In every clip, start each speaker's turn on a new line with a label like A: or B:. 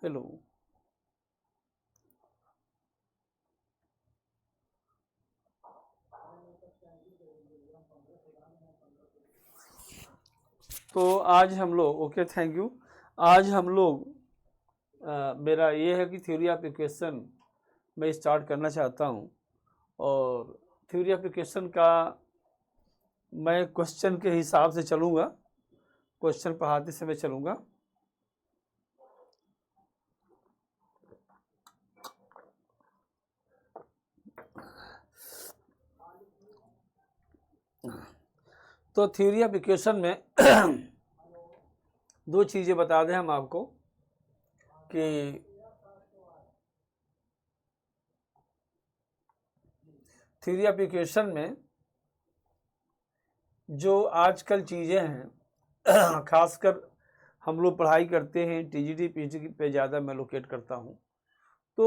A: Hello. तो आज हम लोग, ओके थैंक यू, आज हम लोग मेरा ये है कि थ्योरी ऑफ इक्वेशन मैं स्टार्ट करना चाहता हूँ। और थ्योरी ऑफ इक्वेशन का मैं क्वेश्चन के हिसाब से चलूँगा, क्वेश्चन पढ़ाते समय चलूँगा। तो थ्योरी ऑफ इक्वेशन में दो चीज़ें बता दें हम आपको कि थ्योरी ऑफ इक्वेशन में जो आजकल चीज़ें हैं खासकर हम लोग पढ़ाई करते हैं टीजीटी पीजीटी पे ज़्यादा मैं लोकेट करता हूँ। तो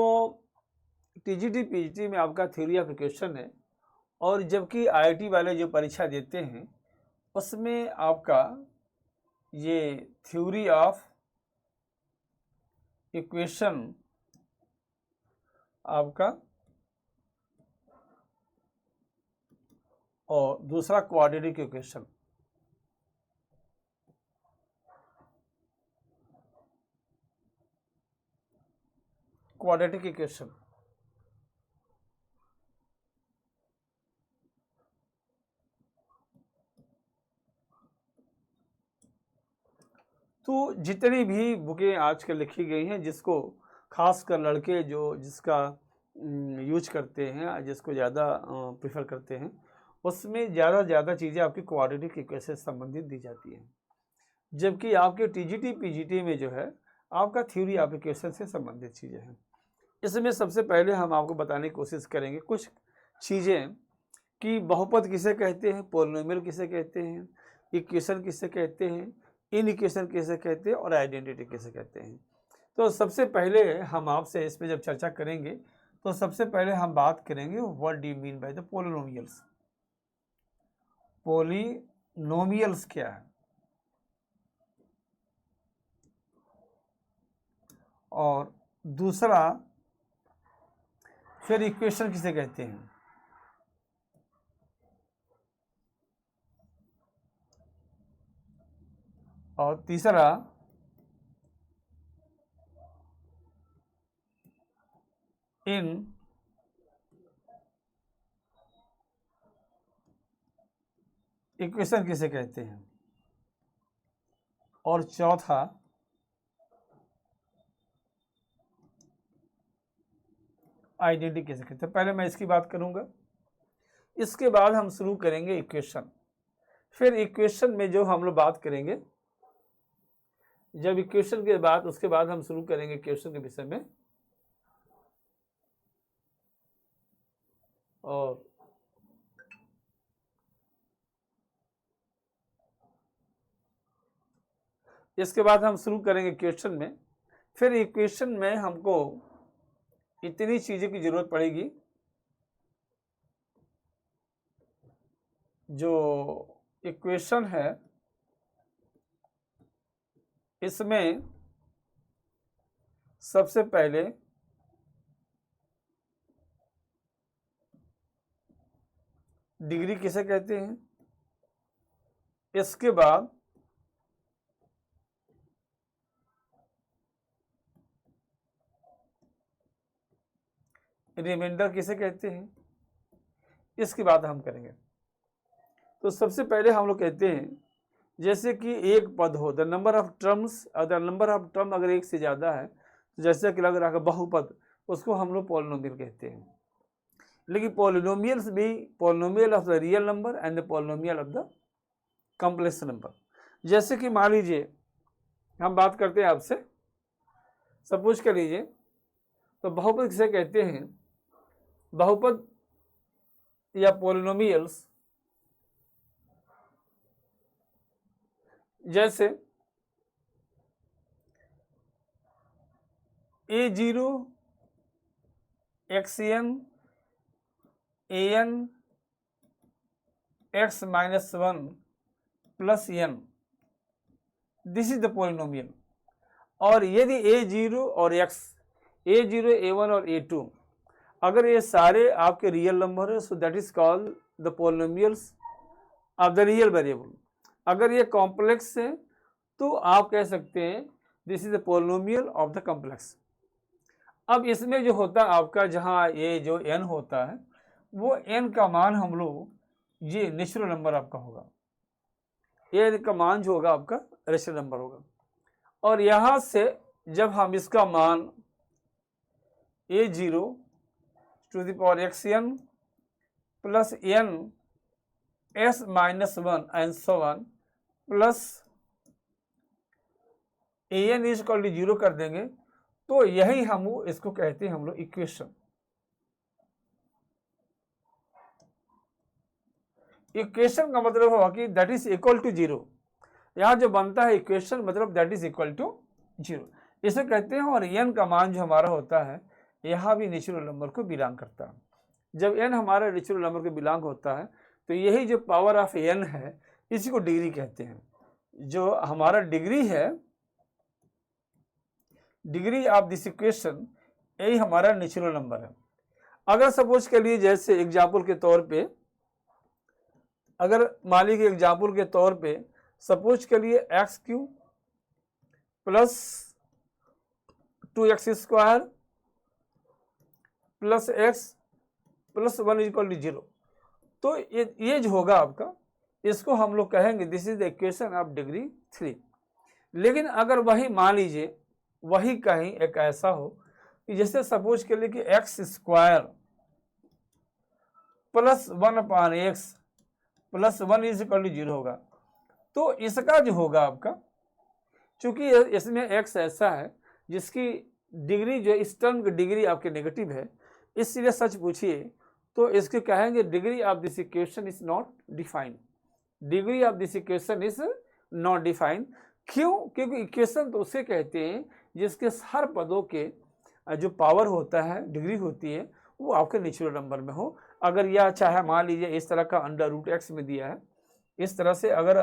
A: टीजीटी पीजीटी में आपका थ्योरी ऑफ इक्वेशन है, और जबकि आईआईटी वाले जो परीक्षा देते हैं उसमें आपका ये थ्योरी ऑफ इक्वेशन आपका और दूसरा क्वाड्रेटिक इक्वेशन, क्वाड्रेटिक इक्वेशन तो जितनी भी बुकें आजकल लिखी गई हैं जिसको खासकर लड़के जो जिसका यूज करते हैं, जिसको ज़्यादा प्रेफर करते हैं, उसमें ज़्यादा चीज़ें आपकी क्वाड्रेटिक इक्वेशन से संबंधित दी जाती हैं, जबकि आपके टीजीटी पीजीटी में जो है आपका थ्योरी ऑफ इक्वेशन से संबंधित चीज़ें हैं। इसमें सबसे पहले हम आपको बताने की कोशिश करेंगे कुछ चीज़ें कि बहुपद किसे कहते हैं, पॉलिनोमियल किसे कहते हैं, इक्वेशन किसे कहते हैं, इन इक्वेशन किसे कहते हैं और आइडेंटिटी किसे कहते हैं। तो सबसे पहले हम आपसे इसमें जब चर्चा करेंगे तो सबसे पहले हम बात करेंगे what do you mean by the polynomials. Polynomials क्या है और दूसरा फिर इक्वेशन किसे कहते हैं, और तीसरा इन इक्वेशन किसे कहते हैं, और चौथा आइडेंटिटी किसे कहते हैं। पहले मैं इसकी बात करूंगा, इसके बाद हम शुरू करेंगे इक्वेशन। फिर इक्वेशन में जो हम लोग बात करेंगे, जब इक्वेशन के बाद उसके बाद हम शुरू करेंगे इक्वेशन के विषय में, और इसके बाद हम शुरू करेंगे इक्वेशन में। फिर इक्वेशन में हमको इतनी चीज़ों की ज़रूरत पड़ेगी जो इक्वेशन है इसमें सबसे पहले डिग्री किसे कहते हैं, इसके बाद रिमाइंडर किसे कहते हैं, इसकी बात हम करेंगे। तो सबसे पहले हम लोग कहते हैं जैसे कि एक पद हो, the number of terms, the number of term अगर एक से ज़्यादा है तो जैसे कि लग रहा है बहुपद, उसको हम लोग पॉलिनोमियल कहते हैं। लेकिन पॉलिनोमियल्स भी polynomial of the real number and the polynomial of the complex number. जैसे कि मान लीजिए हम बात करते हैं आपसे, सपोज कर लीजिए, तो बहुपद किसे कहते हैं, बहुपद या पॉलिनोमियल्स जैसे a0 xn an x -1 plus n this is the polynomial. और यदि a0 और x, a0, a1 और a2 अगर ये सारे आपके रियल नंबर है, so that is called the polynomials of the real variable. अगर ये कॉम्प्लेक्स है तो आप कह सकते हैं this is the polynomial of the complex. अब इसमें जो होता है आपका, जहाँ ये जो n होता है वो n का मान हम लोग ये नेचुरल नंबर आपका होगा, ये n का मान जो होगा आपका रेशनल नंबर होगा। और यहाँ से जब हम इसका मान a0 to the power xn plus n s minus 1 and so on plus an is equal to 0 कर देंगे, तो यही हम इसको कहते हैं हम लोग इक्वेशन। इक्वेशन का मतलब होगा कि दैट इज इक्वल टू 0। यहाँ जो बनता है इक्वेशन मतलब दैट इज इक्वल टू 0, इसे कहते हैं। और n का मान जो हमारा होता है यहाँ भी नेचुरल नंबर को बिलोंग करता है। जब n हमारा नेचुरल नंबर को बिलोंग होता है तो यही जो पावर ऑफ n है इसी को डिग्री कहते हैं। जो हमारा डिग्री है, डिग्री ऑफ दिस इक्वेशन, यही हमारा नेचुरल नंबर है। अगर सपोज के लिए जैसे एग्जाम्पल के तौर पे, अगर मान लीजिए एग्जाम्पल के तौर पे सपोज के लिए x cube plus 2x square plus x plus 1 equal to 0, तो ये जो होगा आपका, इसको हम लोग कहेंगे this is the equation of degree 3। लेकिन अगर वही मान लीजिए वही कहीं एक ऐसा हो कि जैसे सपोज के लिए कि x square plus 1/x plus 1 is equal to 0 होगा, तो इसका जो होगा आपका, चूंकि इसमें x ऐसा है जिसकी डिग्री जो इस टर्म की डिग्री आपके नेगेटिव है, इसलिए सच पूछिए तो इसके कहेंगे degree of this equation is not defined. Degree of this equation is not defined. क्यों? क्योंकि इक्वेशन तो उसे कहते हैं जिसके हर पदों के जो पावर होता है, डिग्री होती है, वो आपके नेचुरल नंबर में हो। अगर यह चाहे मान लीजिए इस तरह का अंडर रूट एक्स में दिया है, इस तरह से अगर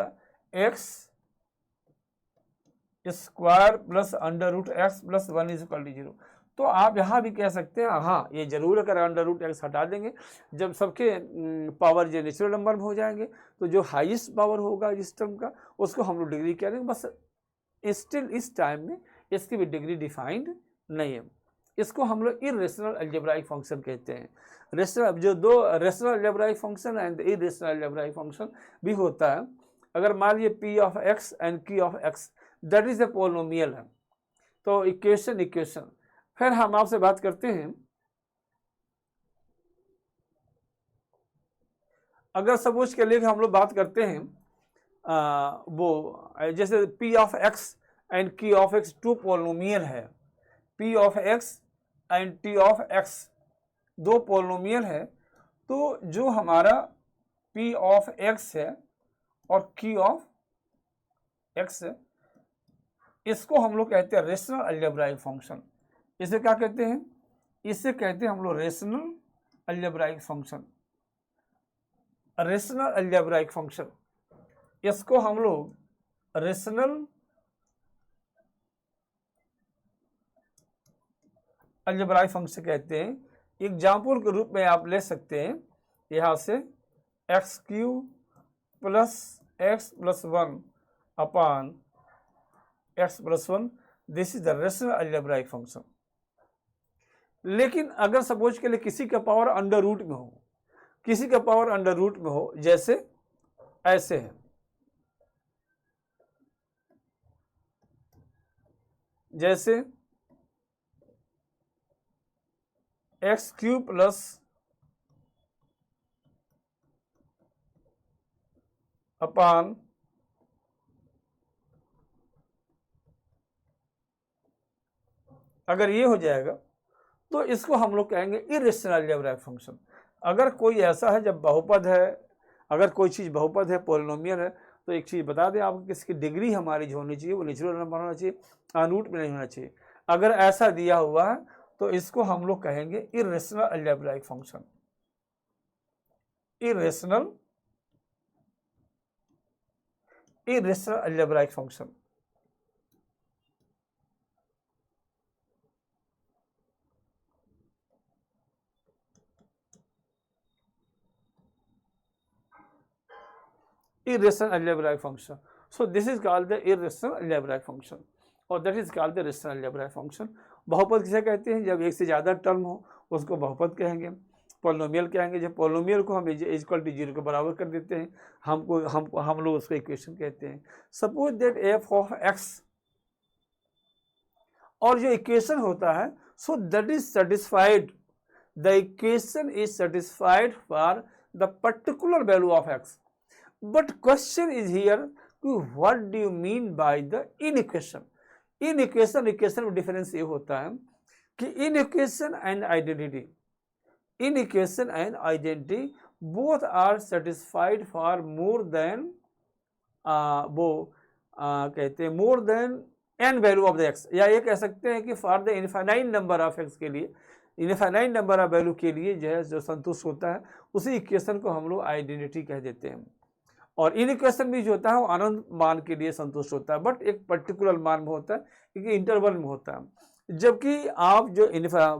A: x square plus under root x plus 1 is equal to 0, तो आप यहाँ भी कह सकते हैं हाँ ये जरूर, अगर अंडर रूट एक्स हटा देंगे, जब सबके पावर जो नेचुरल नंबर में हो जाएंगे तो जो हाईएस्ट पावर होगा इस टर्म का उसको हम लोग डिग्री कह देंगे। बस स्टिल इस टाइम में इसकी भी डिग्री डिफाइंड नहीं है। इसको हम लोग इरेशनल अलजेब्राइक फंक्शन कहते हैं। रेशनल जो दो rational algebraic function and irrational algebraic function भी होता है। अगर मान लीजिए P of x and q of x that is a polynomial है, तो इक्वेशन। फिर हम आपसे बात करते हैं, अगर सपोज के लिए हम लोग बात करते हैं वो जैसे p of x and q of x two polynomial है, p of x and t of x दो पोलिनोमियल है, तो जो हमारा पी ऑफ एक्स है और क्यू ऑफ एक्स है, इसको हम लोग कहते हैं रेशनल अलजेब्राइक फंक्शन। इसे क्या कहते हैं? इसे कहते हैं हम लोग rational algebraic function. Rational algebraic function, इसको हम लोग रेशनल अलजेब्राइक फंक्शन कहते हैं। एग्जाम्पल के रूप में आप ले सकते हैं यहाँ से x cube plus x plus 1 upon x plus 1, this is the rational algebraic function. लेकिन अगर सपोज के लिए किसी का पावर अंडर रूट में हो, किसी का पावर अंडर रूट में हो, जैसे ऐसे है, जैसे एक्स क्यू प्लस अपॉन अगर ये हो जाएगा तो इसको हम लोग कहेंगे इरेशनल अलजेब्राइक फंक्शन। अगर कोई ऐसा है जब बहुपद है, अगर कोई चीज़ बहुपद है, पोलिनोमियल है, तो एक चीज़ बता दें आपको कि इसकी डिग्री हमारी जो होनी चाहिए वो नेचुरल नंबर होना चाहिए, रूट में नहीं होना चाहिए। अगर ऐसा दिया हुआ है तो इसको हम लोग कहेंगे irrational algebraic function. Irrational algebraic function, irrational algebraic function. So this is called the irrational algebraic function और that is called the rational algebraic function. बहुपद किसे कहते हैं? जब एक से ज़्यादा टर्म हो उसको बहुपद कहेंगे. पॉलिनोमियल कहेंगे जब पॉलिनोमियल को हम इक्वल टू 0 के बराबर कर देते हैं, हम लोग उसको इक्वेशन कहते हैं. Suppose that f of x, और जो इक्वेशन होता है so that is satisfied, the equation is satisfied for the particular value of x. But question is here what do you mean by the inequation. Inequation में difference ये होता है कि inequation and identity, inequation and identity both are satisfied for more than कहते हैं more than an value of the x, या ये कह सकते हैं कि for the infinite number of x के लिए, इनफाइनाइट नंबर ऑफ वैल्यू के लिए जो है जो संतुष्ट होता है उसी इक्वेशन को हम लोग आइडेंटिटी कह देते हैं. और इन इक्वेशन भी जो होता है वो अनंत मान के लिए संतुष्ट होता है, बट एक पर्टिकुलर मान में होता है क्योंकि इंटरवल में होता है. जबकि आप जो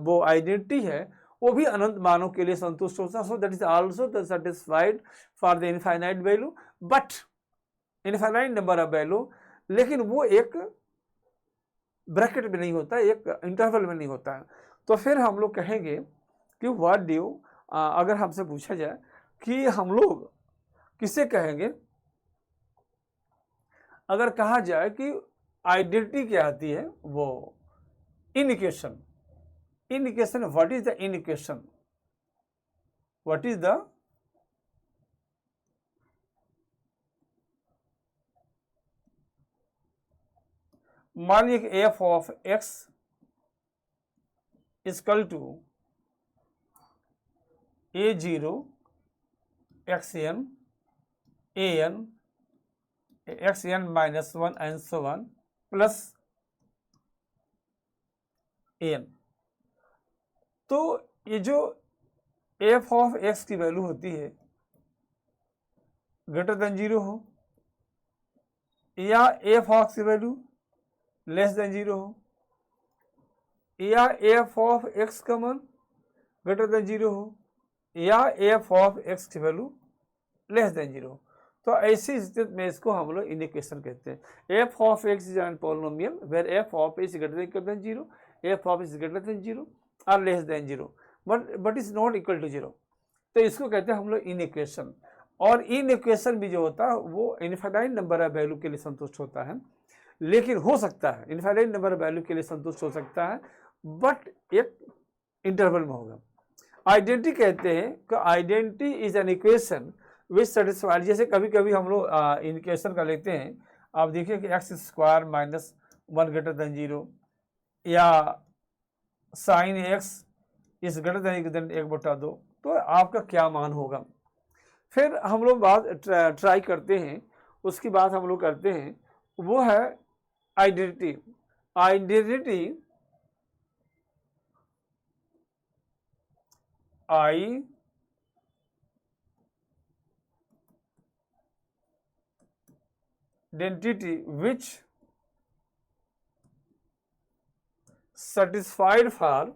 A: वो आइडेंटिटी है वो भी अनंत मानों के लिए संतुष्ट होता है. So that is also the satisfied for the infinite value, but infinite number of value, लेकिन वो एक ब्रैकेट में नहीं होता है, एक इंटरवल में नहीं होता है. तो फिर हम लोग कहेंगे कि व्हाट डू यू, अगर हमसे पूछा जाए कि हम लोग किसे कहेंगे, अगर कहा जाए कि आइडेंटिटी क्या आती है वो inequation. Inequation what is the inequation, what is the मान लीजिए कि f of x equal to a0 xn an xn minus 1 and so on plus an. तो ये जो एफ ऑफ एक्स की वैल्यू होती है greater than 0 हो, या एफ ऑफ की वैल्यू लेस देन 0 हो, या एफ ऑफ एक्स का मान ग्रेटर देन 0 हो, या एफ ऑफ एक्स की वैल्यू लेस देन 0 हो. तो ऐसी स्थिति में इसको हम लोग इन इक्वेशन कहते हैं. F of x is an polynomial where f of x greater than 0, f of x greater than 0 और less than 0, but is not equal to 0. तो इसको कहते हैं हम लोग इन इक्वेशन. और इन इक्वेशन भी जो होता है वो इनफाइनाइट नंबर ऑफ वैल्यू के लिए संतुष्ट होता है, लेकिन हो सकता है इनफाइनाइट नंबर ऑफ वैल्यू के लिए संतुष्ट हो सकता है, बट एक इंटरवल में होगा. आइडेंटिटी कहते हैं कि identity is an equation which satisfied. जैसे कभी कभी हम लोग इन इक्वेशन का लेते हैं, आप देखिए कि x square minus 1 greater than 0, या sine x is greater than 1/2. तो आपका क्या मान होगा. फिर हम लोग बात ट्राई करते हैं, उसकी बात हम लोग करते हैं, वो है identity. Identity identity which satisfied for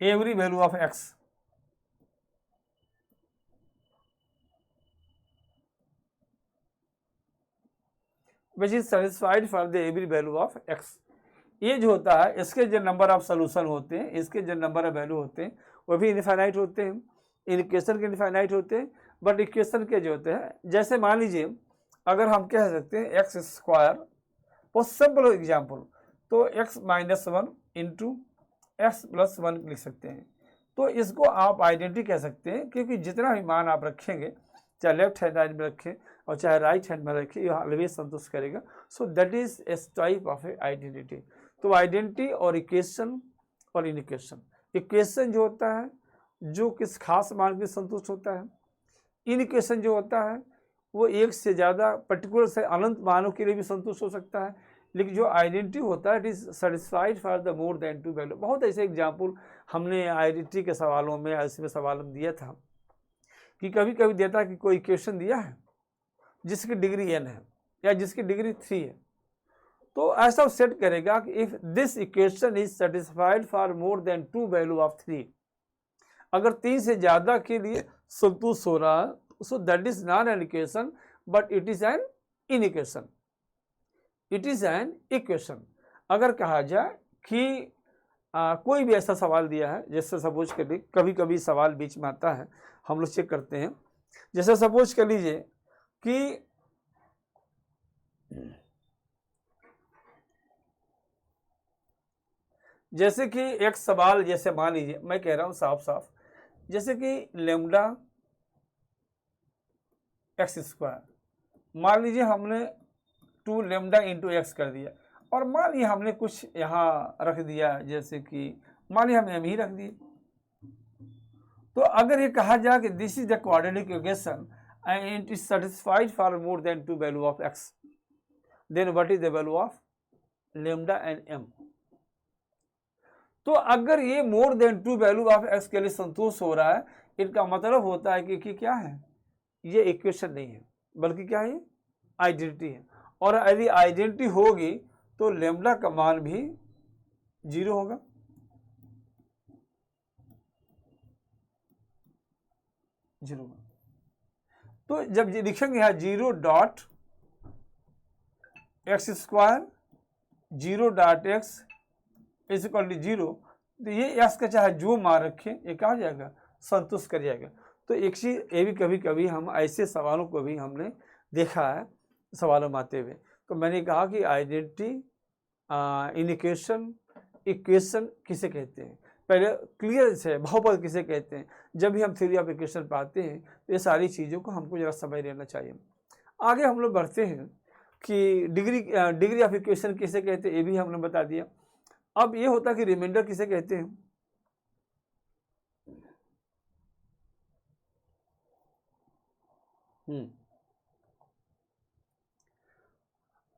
A: every value of x. Which is satisfied for the every value of x. ये जो होता है इसके जो नंबर ऑफ सोल्यूशन होते हैं, इसके जो नंबर ऑफ वैल्यू होते हैं वो भी इनफाइनाइट होते हैं. इन इक्वेशन के इनफाइनाइट होते हैं, बट इक्वेशन के जो होते हैं, जैसे मान लीजिए अगर हम कह सकते हैं एक्स स्क्वायर, बहुत सिंपल एग्जाम्पल, तो x minus 1 into x plus 1 लिख सकते हैं. तो इसको आप आइडेंटिटी कह सकते हैं, क्योंकि जितना भी मान आप रखेंगे, चाहे लेफ्ट हैंड साइड में रखें और चाहे राइट हैंड में रखें, यह ऑलवेज संतुष्ट करेगा. सो that is a type of A identity. तो आइडेंटिटी और इक्वेशन और इन इक्वेशन. इक्वेशन जो होता है जो किस खास मान के संतुष्ट होता है, इन इक्वेशन जो होता है वो एक से ज़्यादा पर्टिकुलर से अनंत मानों के लिए भी संतुष्ट हो सकता है, लेकिन जो आइडेंटिटी होता है it is satisfied for the more than 2 value. बहुत ऐसे एग्जाम्पल हमने आइडेंटिटी के सवालों में, ऐसे में सवालों में दिया था कि कभी कभी देता है कि कोई इक्वेशन दिया है जिसकी डिग्री n है या जिसकी डिग्री 3 है, तो ऐसा सेट करेगा कि if this equation is satisfied for more than 2 value of 3, अगर 3 से ज्यादा के लिए संतुष्ट हो रहा है, so that is not an equation but it is N inequation, it is an equation. अगर कहा जाए कि कोई भी ऐसा सवाल दिया है, जैसे सपोज कर लीजिए, कभी कभी सवाल बीच में आता है, हम लोग चेक करते हैं, जैसे सपोज कर लीजिए कि जैसे कि एक सवाल, जैसे मान लीजिए, मैं कह रहा हूं साफ साफ, जैसे कि लेमडा एक्स स्क्वायर, मान लीजिए हमने 2 लेमडा इंटू एक्स कर दिया, और मान लीजिए हमने कुछ यहाँ रख दिया, जैसे कि मान लीजिए हमने एम ही रख दिया। तो अगर ये कहा जाए कि this is the quadratic equation and it is satisfied for more than 2 value of x, then what is the value of lambda and m. तो अगर ये more than 2 value of x के लिए संतुष्ट हो रहा है, इनका मतलब होता है कि क्या है, ये इक्वेशन नहीं है, बल्कि क्या है, आइडेंटिटी है। और यदि आइडेंटिटी होगी तो लेमडा का मान भी 0 होगा। तो जब लिखेंगे यहाँ 0 dot x square 0 dot x is equal to 0, तो ये एक्स का चाहे जो मान रखे, ये क्या हो जाएगा, संतुष्ट कर जाएगा। तो एक चीज ये भी कभी कभी हम ऐसे सवालों को भी हमने देखा है सवालों में आते हुए। तो मैंने कहा कि आइडेंटिटी, इनिक्वेशन, इक्वेशन किसे कहते हैं, पहले क्लियर से बहुपद किसे कहते हैं। जब भी हम थ्योरी ऑफ इक्वेशन पाते हैं तो ये सारी चीज़ों को हमको जरा समझ लेना चाहिए। आगे हम लोग बढ़ते हैं कि डिग्री ऑफ इक्वेशन किसे कहते हैं, ये भी हमने बता दिया। अब ये होता है कि रिमाइंडर किसे कहते हैं।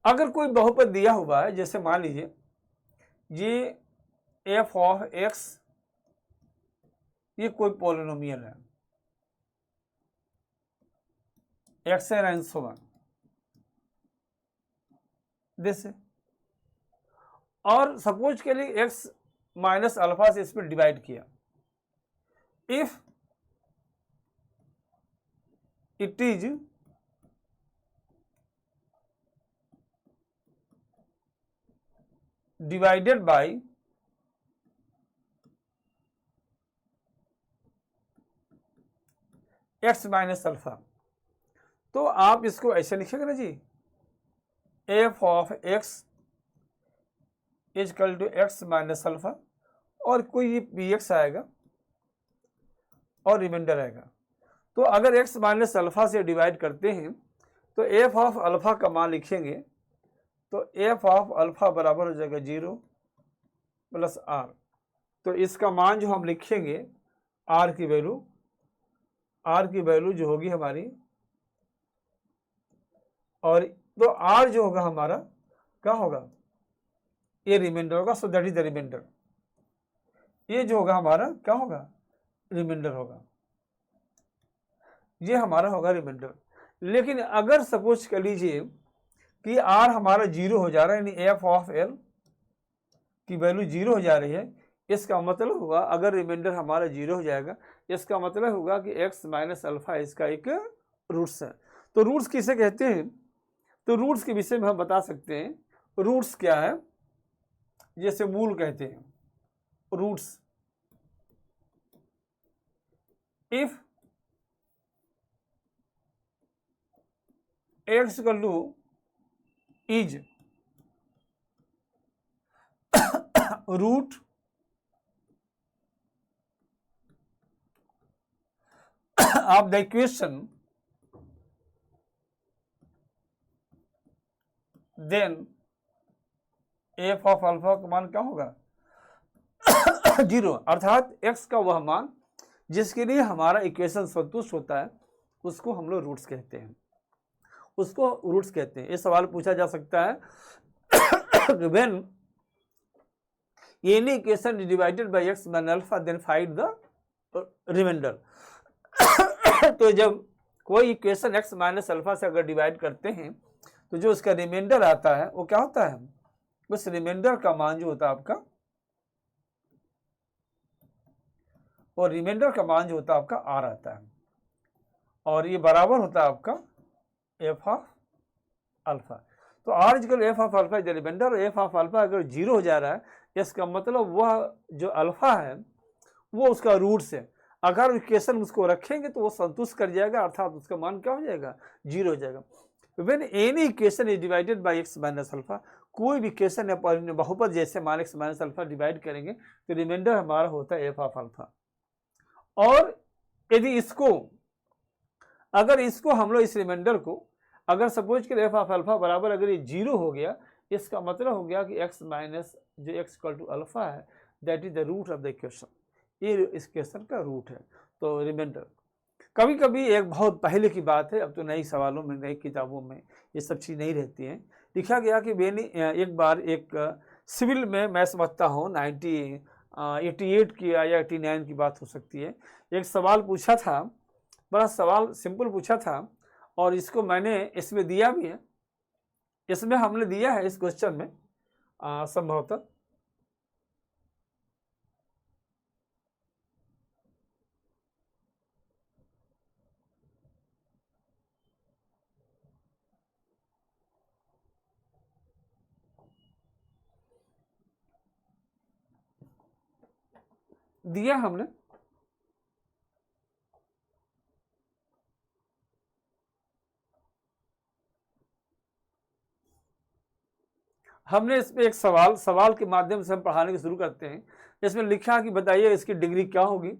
A: अगर कोई बहुपद दिया हुआ है, जैसे मान लीजिए ये f ऑफ x, ये कोई पॉलिनोमियल है, x and so on, this, और सपोज के लिए x माइनस अल्फा से इस पर डिवाइड किया, if it is divided by x minus alpha, तो आप इसको ऐसे लिखेंगे ना जी, f of x is equal to x minus alpha, और कोई px आएगा और रिमाइंडर आएगा। तो अगर x माइनस अल्फा से डिवाइड करते हैं तो f ऑफ अल्फा का मान लिखेंगे, तो f ऑफ अल्फा बराबर हो जाएगा 0 प्लस r। तो इसका मान जो हम लिखेंगे, r की वैल्यू जो होगी हमारी, और तो r जो होगा हमारा क्या होगा, ये रिमाइंडर होगा। So that is the remainder, ये जो होगा हमारा क्या होगा, रिमाइंडर होगा, ये हमारा होगा रिमाइंडर। लेकिन अगर सपोज कर लीजिए कि r हमारा 0 हो जा रहा है, यानी f ऑफ l की वैल्यू 0 हो जा रही है, इसका मतलब होगा, अगर रिमाइंडर हमारा 0 हो जाएगा, इसका मतलब होगा कि x माइनस अल्फा इसका एक रूट्स है। तो रूट्स किसे कहते हैं, तो रूट्स के विषय में हम बता सकते हैं। रूट्स क्या है, जैसे मूल कहते हैं, roots, if x equal to is root of the equation, then f of alpha का मान क्या होगा, 0, अर्थात x का वह मान जिसके लिए हमारा इक्वेशन संतुष्ट होता है, उसको हम लोग रूट्स कहते हैं, उसको रूट्स कहते हैं। ये सवाल पूछा जा सकता है, when any equation is divided by x minus alpha, then find the remainder। तो जब कोई इक्वेशन x माइनस अल्फा से अगर डिवाइड करते हैं तो जो उसका रिमाइंडर आता है वो क्या होता है, उस रिमाइंडर का मान जो होता है आपका, और रिमाइंडर का मान जो होता है आपका r आता है, और ये बराबर होता है आपका एफ ऑफ अल्फा। तो r equal f of alpha is the remainder. F of alpha अगर 0 हो जा रहा है इसका मतलब वह जो अल्फा है वो उसका रूट्स है। अगर इक्वेशन उसको रखेंगे तो वो संतुष्ट कर जाएगा, अर्थात उसका मान क्या हो जाएगा, 0 हो जाएगा। When any equation is divided by x minus alpha, कोई भी इक्वेशन या बहुपद जैसे मान x माइनस अल्फा डिवाइड करेंगे तो रिमाइंडर हमारा होता है एफ ऑफ अल्फा। और यदि इसको हम लोग इस रिमाइंडर को अगर सपोज कर एफ ऑफ अल्फा बराबर अगर ये 0 हो गया, इसका मतलब हो गया कि x माइनस जो x इक्वल टू अल्फा है that is the root of the equation, ये इस क्वेश्चन का रूट है। तो रिमाइंडर कभी कभी एक बहुत पहले की बात है, अब तो नई सवालों में नई किताबों में ये सब चीज़ नहीं रहती है। लिखा गया कि मैंने एक बार एक सिविल में मैं समझता हूँ 1988 की या 89 की बात हो सकती है, एक सवाल पूछा था, बड़ा सवाल सिंपल पूछा था, और इसको मैंने इसमें दिया भी है, इसमें हमने दिया है इस क्वेश्चन में संभवतः दिया हमने। इसमें एक सवाल के माध्यम से हम पढ़ाने की शुरू करते हैं। इसमें लिखा कि बताइए इसकी डिग्री क्या होगी,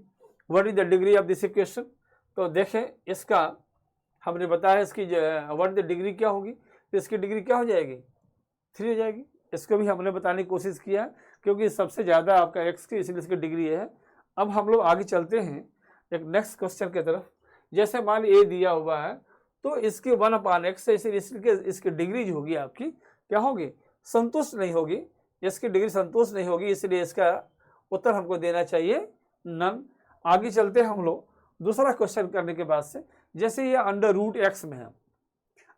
A: what is the degree of this equation. तो देखें इसका हमने बताया इसकी व्हाट इज द डिग्री क्या होगी, तो इसकी डिग्री क्या हो जाएगी, 3 हो जाएगी। इसको भी हमने बताने की कोशिश किया क्योंकि सबसे ज़्यादा आपका x की, इसलिए इसकी डिग्री है। अब हम लोग आगे चलते हैं एक नेक्स्ट क्वेश्चन की तरफ। जैसे मान a दिया हुआ है तो इसके 1/x से इसलिए इसकी डिग्री जो होगी आपकी क्या होगी, संतुष्ट नहीं होगी, इसकी डिग्री संतुष्ट नहीं होगी, इसलिए इसका उत्तर हमको देना चाहिए नन। आगे चलते हैं हम लोग दूसरा क्वेश्चन करने के बाद से। जैसे ये अंडर रूट एक्स में है,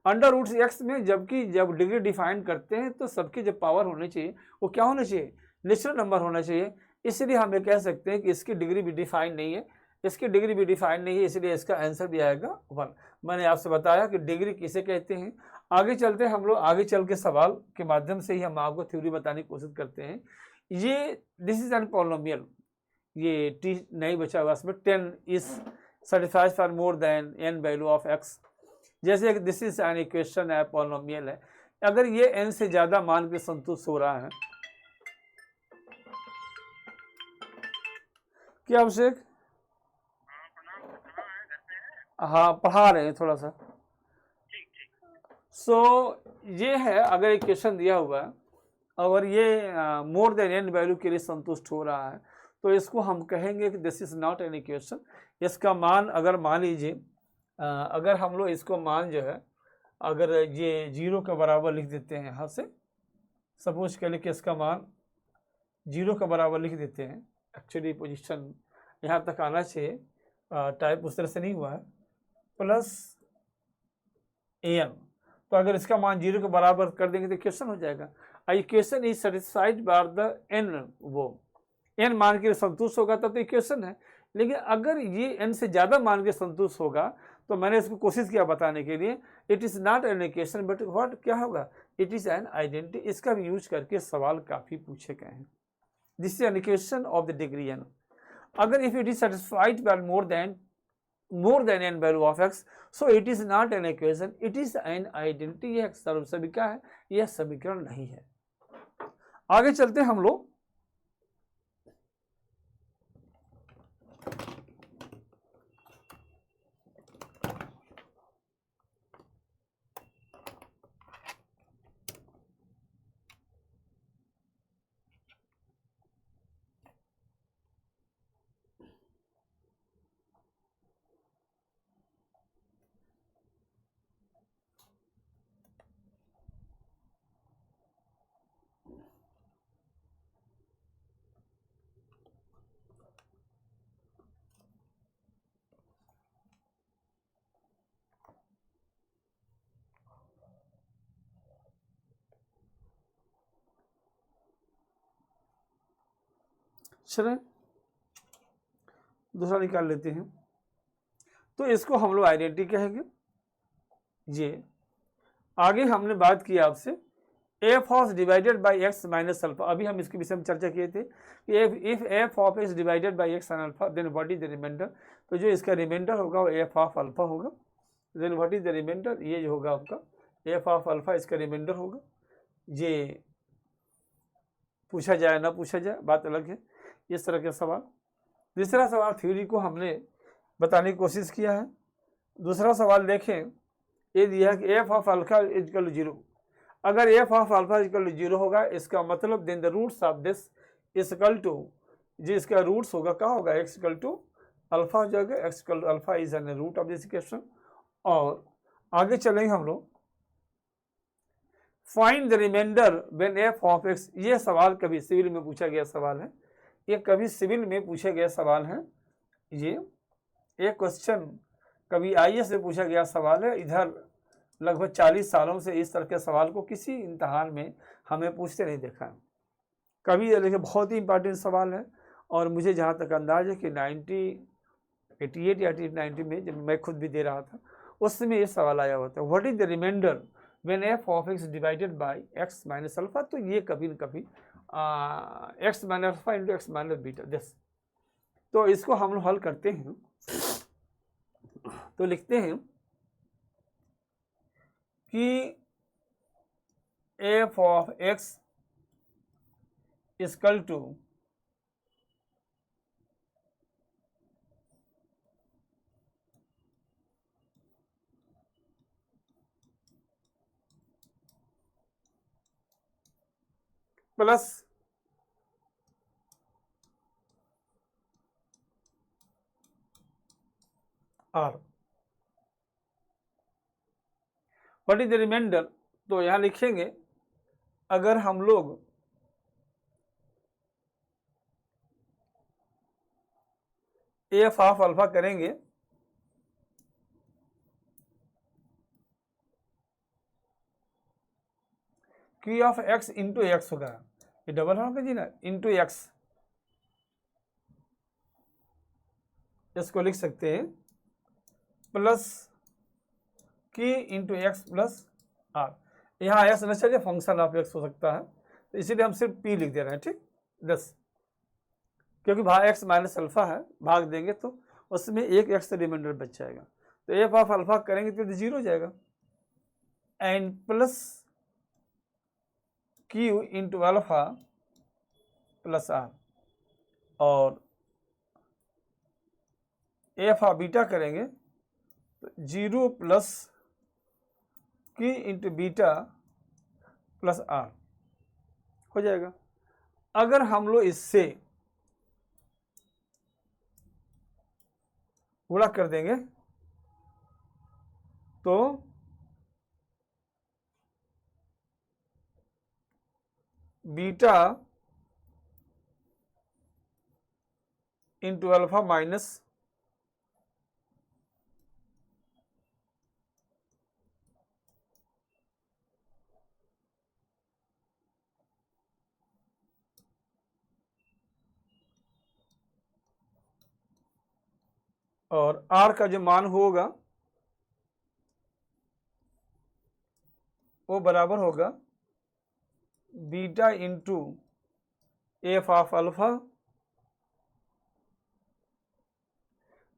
A: अंडर रूट एक्स में जबकि जब डिग्री डिफाइन करते हैं तो सबकी जो पावर होनी चाहिए वो क्या होना चाहिए, नेचुरल नंबर होना चाहिए। इसलिए हम ये कह सकते हैं कि इसकी डिग्री भी डिफाइन नहीं है, इसकी डिग्री भी डिफाइन नहीं है, इसलिए इसका आंसर भी आएगा 1। मैंने आपसे बताया कि डिग्री किसे कहते हैं। आगे चलते हैं हम लोग, आगे चल के सवाल के माध्यम से ही हम आपको थ्योरी बताने की कोशिश करते हैं। ये दिस इज एन पॉलिनोमियल, ये टी नहीं बचा हुआ इसमें, 10 is satisfies for more then n value of x। जैसे दिस इज एन इक्वेशन है, पॉलिनोमियल है, अगर ये n से ज्यादा मान के संतुष्ट हो रहा है, क्या अभिषेक? हाँ पढ़ा रहे हैं थोड़ा सा। ये है, अगर इक्वेशन दिया हुआ है अगर ये मोर देन n वैल्यू के लिए संतुष्ट हो रहा है तो इसको हम कहेंगे कि this is not an equation. इसका मान अगर मान लीजिए अगर हम लोग इसको मान जो है अगर ये 0 के बराबर लिख देते हैं, यहाँ से सपोज के लिए कि इसका मान 0 के बराबर लिख देते हैं, एक्चुअली पोजीशन यहाँ तक आना चाहिए, टाइप उस तरह से नहीं हुआ है, प्लस an। तो अगर इसका मान 0 के बराबर कर देंगे तो इक्वेशन हो जाएगा। Equation is satisfied by the n, वो n मान के संतुष्ट होगा तब तो इक्वेशन है। लेकिन अगर ये n से ज़्यादा मान के संतुष्ट होगा तो मैंने इसको कोशिश किया बताने के लिए, it is not an equation but what क्या होगा, इट इज़ एन आइडेंटिटी। इसका भी यूज करके सवाल काफ़ी पूछे गए हैं। This is an equation of the degree n। अगर if it is satisfied by more than n value of x, so it is not an equation, it is an identity. यह सर्वसमीकरण है, यह समीकरण नहीं है। आगे चलते हम लोग चलें दूसरा निकाल लेते हैं। तो इसको हम लोग आइडेंटिटी कहेंगे। ये आगे हमने बात की आपसे f of divided by x minus alpha, अभी हम इसके विषय में चर्चा किए थे कि if f of x divided by x and alpha then what is the remainder. तो जो इसका रिमाइंडर होगा वो एफ ऑफ अल्फा होगा। Then what is the remainder, ये जो होगा आपका एफ ऑफ अल्फा, इसका रिमाइंडर होगा। ये पूछा जाए ना पूछा जाए बात अलग है, इस तरह के सवाल। दूसरा सवाल थ्योरी को हमने बताने की कोशिश किया है। दूसरा सवाल देखें, ये दिया है कि f of alpha equal to 0। अगर f of alpha equal to 0 होगा, इसका मतलब then the roots of this equal to, जो इसका रूट्स होगा क्या होगा, एक्स इक्वल टू अल्फा हो जाएगा। X equal to alpha is an root of this equation. और आगे चलेंगे हम लोग, find the remainder when f of x. ये सवाल कभी सिविल में पूछा गया सवाल है, ये कभी सिविल में पूछे गए सवाल है। ये एक क्वेश्चन कभी आईएएस से पूछा गया सवाल है। इधर लगभग 40 सालों से इस तरह के सवाल को किसी इम्तहान में हमें पूछते नहीं देखा है कभी। देखिए बहुत ही इंपॉर्टेंट सवाल है, और मुझे जहाँ तक अंदाज है कि 1988 या 1990 में जब मैं खुद भी दे रहा था उसमें ये सवाल आया होता है, what is the remainder when f of x divided by x minus alpha. तो ये कभी न कभी x minus alpha into x minus beta this. तो इसको हम लोग हल करते हैं, तो लिखते हैं कि f of x equal to plus r. What is the remainder, तो यहां लिखेंगे अगर हम लोग एफ ऑफ अल्फा करेंगे q of x into x होगा, ये डबल होगा जी ना, इंटू एक्स, इसको लिख सकते हैं प्लस की इंटू एक्स प्लस आर। यहाँ एक्स न चलिए फंक्शन ऑफ एक्स हो सकता है, तो इसीलिए हम सिर्फ पी लिख दे रहे हैं, ठीक 10, क्योंकि भाग एक्स माइनस अल्फा है, भाग देंगे तो उसमें एक एक्स रिमाइंडर बच जाएगा। तो एफ ऑफ अल्फा करेंगे तो 0 हो जाएगा, and plus Q into alpha plus R, और एफ ऑफ बीटा करेंगे तो 0 प्लस की इंटू बीटा प्लस आर हो जाएगा। अगर हम लोग इससे गुणा कर देंगे तो बीटा इंटू अल्फा माइनस और आर का जो मान होगा वो बराबर होगा beta into F of alpha.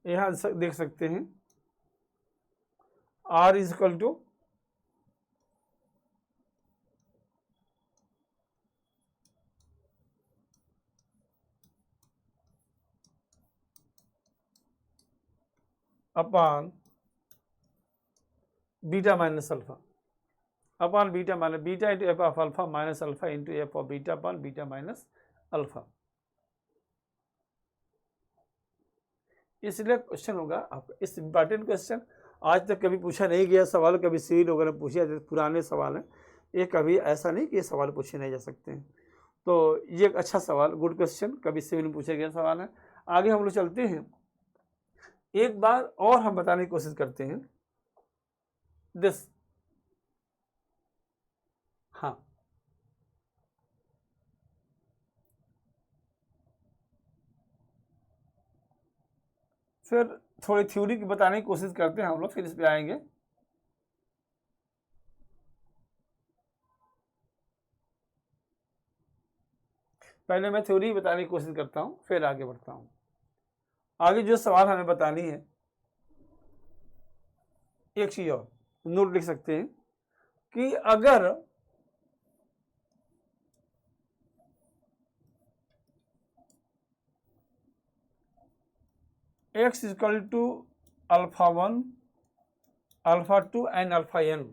A: यहां देख सकते हैं R is equal to upon beta minus alpha, upon beta minus beta into F of alpha minus alpha into F of beta upon beta minus alpha. इसलिए question होगा आपका, इस important question आज तक कभी पूछा नहीं गया सवाल, कभी सिविल वगैरह पूछे जाते पुराने सवाल हैं, ये कभी ऐसा नहीं कि ये सवाल पूछे नहीं जा सकते हैं। तो ये एक अच्छा सवाल, गुड क्वेश्चन, कभी सिविल में पूछे गया सवाल है। आगे हम लोग चलते हैं, एक बार और हम बताने की कोशिश करते हैं दिस। हाँ, फिर थोड़ी थ्योरी की बताने की कोशिश करते हैं हम लोग, फिर इस पे आएंगे। पहले मैं थ्योरी बताने की कोशिश करता हूँ, फिर आगे बढ़ता हूँ। आगे जो सवाल हमें बतानी है, एक चीज और नोट लिख सकते हैं कि अगर x equal to alpha 1, alpha 2 and alpha n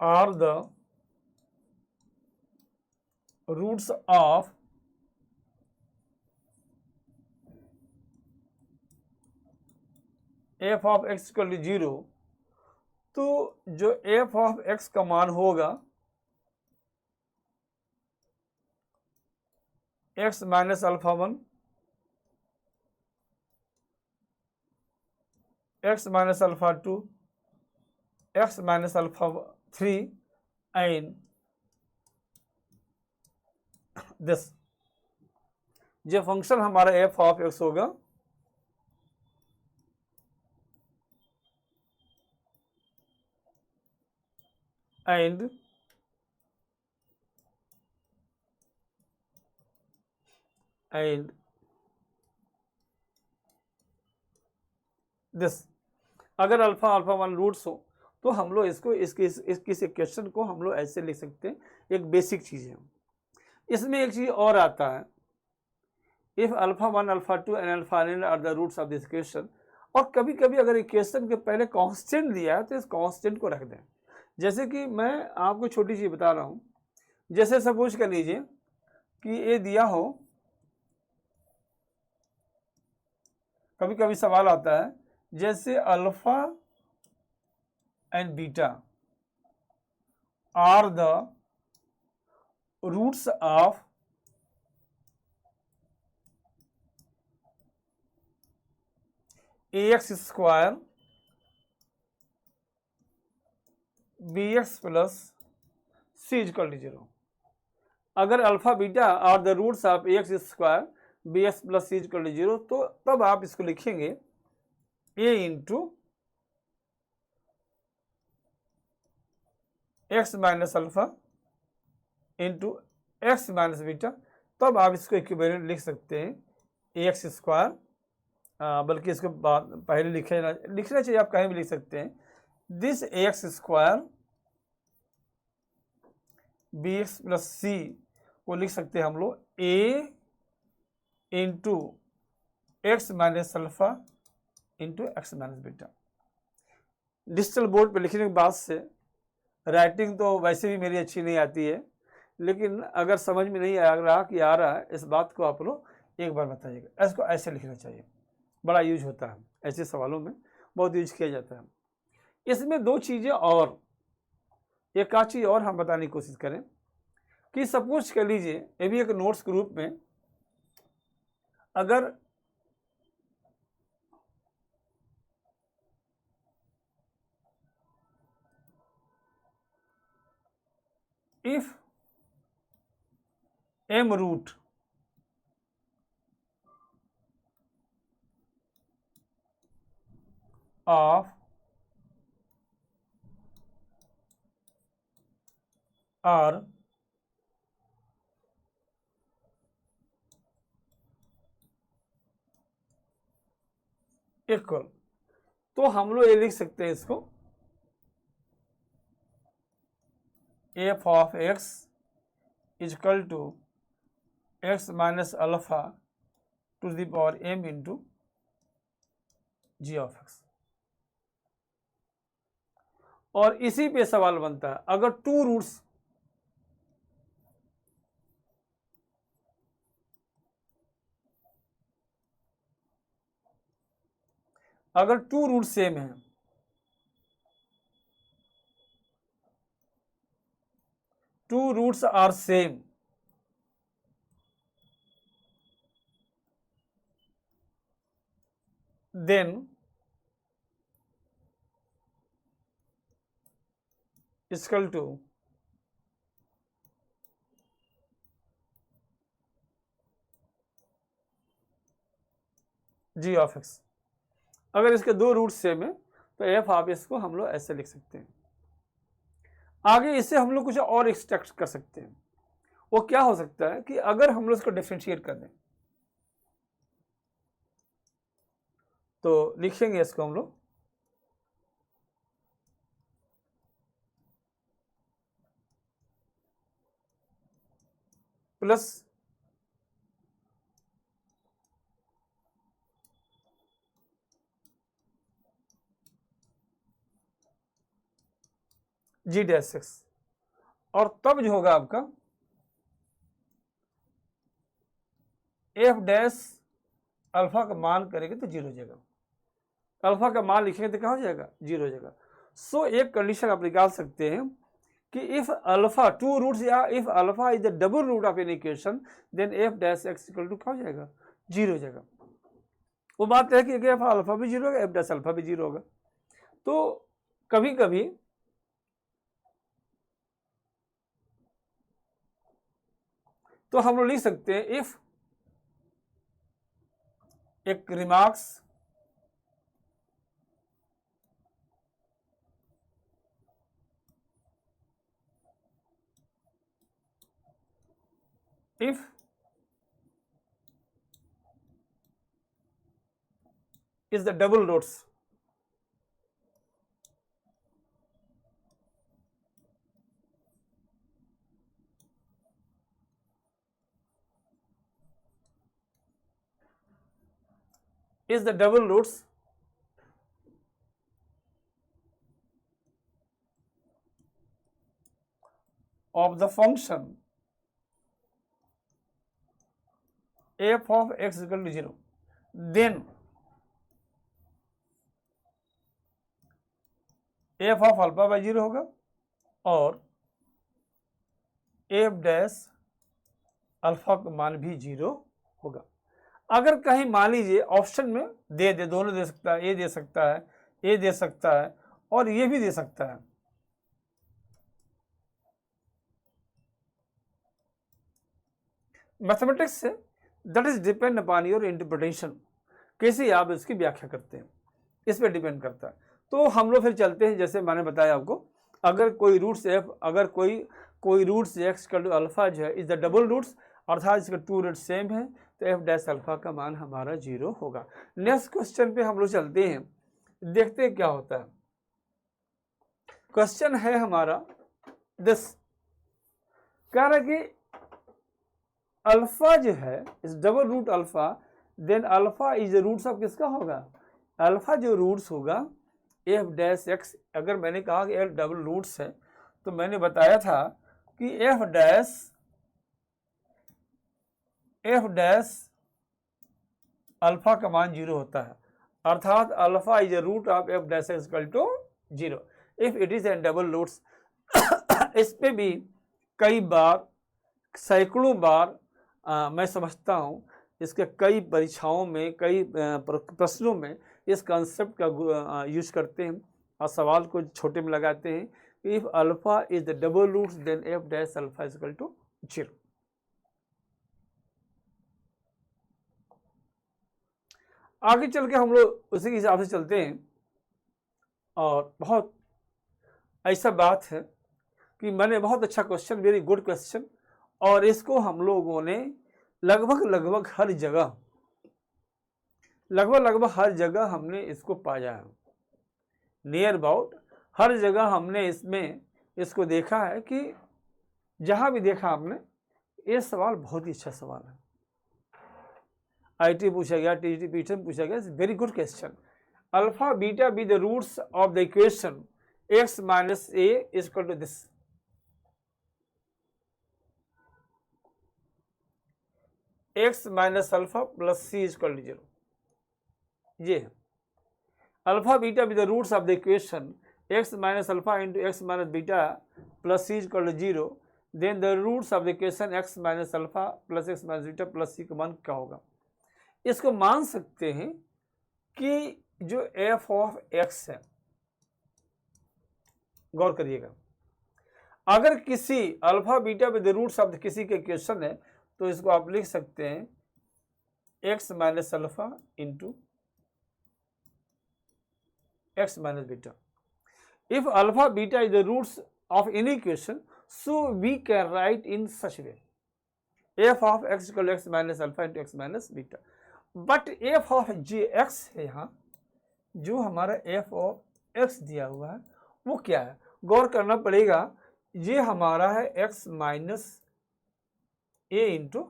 A: are the roots of f of x equal to 0, तो जो f ऑफ x का मान होगा x minus alpha 1, x minus alpha 2, x minus alpha 3 and this, जो function हमारा f of x होगा and this. अगर alpha alpha 1 roots हो तो हम लोग इसको इस इक्वेशन को हम लोग ऐसे लिख सकते हैं, एक बेसिक चीज है। इसमें एक चीज और आता है, if alpha 1 alpha 2 and alpha n are the roots of this equation. और कभी कभी अगर इक्वेशन के पहले कांस्टेंट दिया है तो इस कांस्टेंट को रख दें। जैसे कि मैं आपको छोटी चीज बता रहा हूं, जैसे सपोज कर लीजिए कि ये दिया हो, कभी कभी सवाल आता है जैसे alpha and beta are the roots of ax square bx plus C equal to 0। अगर alpha beta are the roots of X square B x plus C equal to 0, तो तब आप इसको लिखेंगे a into x minus alpha into x minus beta. तब आप इसको equivalent लिख सकते हैं ए एक्स स्क्वायर, बल्कि इसको पहले लिखना चाहिए, आप कहीं भी लिख सकते हैं, this a x square B x plus c को लिख सकते हैं हम लोग a into x minus alpha into x minus beta. Digital board पे लिखने के बाद से राइटिंग तो वैसे भी मेरी अच्छी नहीं आती है, लेकिन अगर समझ में नहीं आ रहा कि आ रहा है, इस बात को आप लोग एक बार बताइएगा। इसको ऐसे लिखना चाहिए, बड़ा यूज होता है ऐसे सवालों में, बहुत यूज किया जाता है। इसमें दो चीज़ें और, एक आध चीज़ और हम बताने की कोशिश करें कि सपोज कर लीजिए, ये भी एक नोट्स के रूप में, अगर if m root of R equal, तो हम लोग ये लिख सकते हैं इसको f of x equal to X minus alpha to the power m into G of x। और इसी पे सवाल बनता है, अगर टू रूट्स सेम है, two roots are same, then equal to G of X. अगर इसके दो रूट सेम है तो एफ ऑफ एक्स को हम लोग ऐसे लिख सकते हैं। आगे इससे हम लोग कुछ और एक्सट्रैक्ट कर सकते हैं। वो क्या हो सकता है कि अगर हम लोग इसको डिफरेंशिएट कर दें तो लिखेंगे इसको हम लोग प्लस जी डैश एक्स, और तब जो होगा आपका एफ डैश अल्फा का मान करेंगे तो जीरो हो जाएगा। अल्फा का मान लिखेंगे तो क्या हो जाएगा, जीरो हो जाएगा। सो एक कंडीशन आप निकाल सकते हैं कि इफ अल्फा टू रूट्स या if alpha is the double root of an equation then F dash X equal to क्या हो जाएगा, जीरो हो जाएगा। वो बात है कि एफ अल्फा भी जीरो होगा, एफ डैश अल्फा भी जीरो होगा। तो कभी कभी तो हम लोग लिख सकते हैं इफ एक remarks if is the double roots is the double roots of the function f of x equal to 0 then f of alpha by zero होगा और f डैश अल्फा का मान भी जीरो होगा। अगर कहीं मान लीजिए ऑप्शन में दे दोनों दे सकता है, ए दे सकता है, ए दे सकता है और ये भी दे सकता है, mathematics say that is depend upon your interpretation, कैसे आप इसकी व्याख्या करते हैं इस पर डिपेंड करता है। तो हम लोग फिर चलते हैं, जैसे मैंने बताया आपको, अगर कोई रूट्स एफ, अगर कोई रूट्स एक्स का अल्फा जो है इज द डबल रूट्स अर्थात इसका टू रूट सेम है तो एफ डैश अल्फा का मान हमारा जीरो होगा। नेक्स्ट क्वेश्चन पे हम लोग चलते हैं, देखते हैं क्या होता है। क्वेश्चन है हमारा दिस, कह रहा है कि अल्फा जो है इस double root alpha then alpha is roots of किसका होगा, अल्फा जो रूट्स होगा एफ डैश एक्स। अगर मैंने कहा कि एफ डबल रूट्स है तो मैंने बताया था कि एफ डैश अल्फा का मान जीरो होता है अर्थात alpha is a root of F dash X equal to zero if it is an double roots. इस पे भी कई बार, सैकड़ों बार मैं समझता हूँ इसके कई परीक्षाओं में, कई प्रश्नों में इस कॉन्सेप्ट का यूज करते हैं और सवाल को छोटे में लगाते हैं। If alpha is the double roots then F dash alpha is equal to zero. आगे चल के हम लोग उसी के हिसाब से चलते हैं और बहुत ऐसा बात है कि मैंने बहुत अच्छा क्वेश्चन, वेरी गुड क्वेश्चन, और इसको हम लोगों ने लगभग हर जगह हमने इसको पाया है, नियर अबाउट हर जगह हमने इसमें इसको देखा है कि जहां भी देखा हमने ये सवाल बहुत ही अच्छा सवाल है। आईटी पूछा गया, टीटी पीटी पूछा गया, very good question. Alpha beta be the roots of the equation x minus a is equal to this. x minus alpha plus c is equal to zero. ये है alpha beta with the roots of the equation x minus alpha into x minus beta plus c is equal to zero, then the roots of the equation x minus alpha plus x minus beta plus c का मान क्या होगा। इसको मान सकते हैं कि जो f ऑफ x है, गौर करिएगा, अगर किसी alpha beta with the roots of किसी के इक्वेशन है तो इसको आप लिख सकते हैं X minus alpha into x minus beta. If alpha beta is the roots of any equation, so we can write in such way f of x equal to x minus alpha into x minus beta. but f of gx है यहाँ, जो हमारा f of x दिया हुआ है वो क्या है, गौर करना पड़ेगा। ये हमारा है x minus a into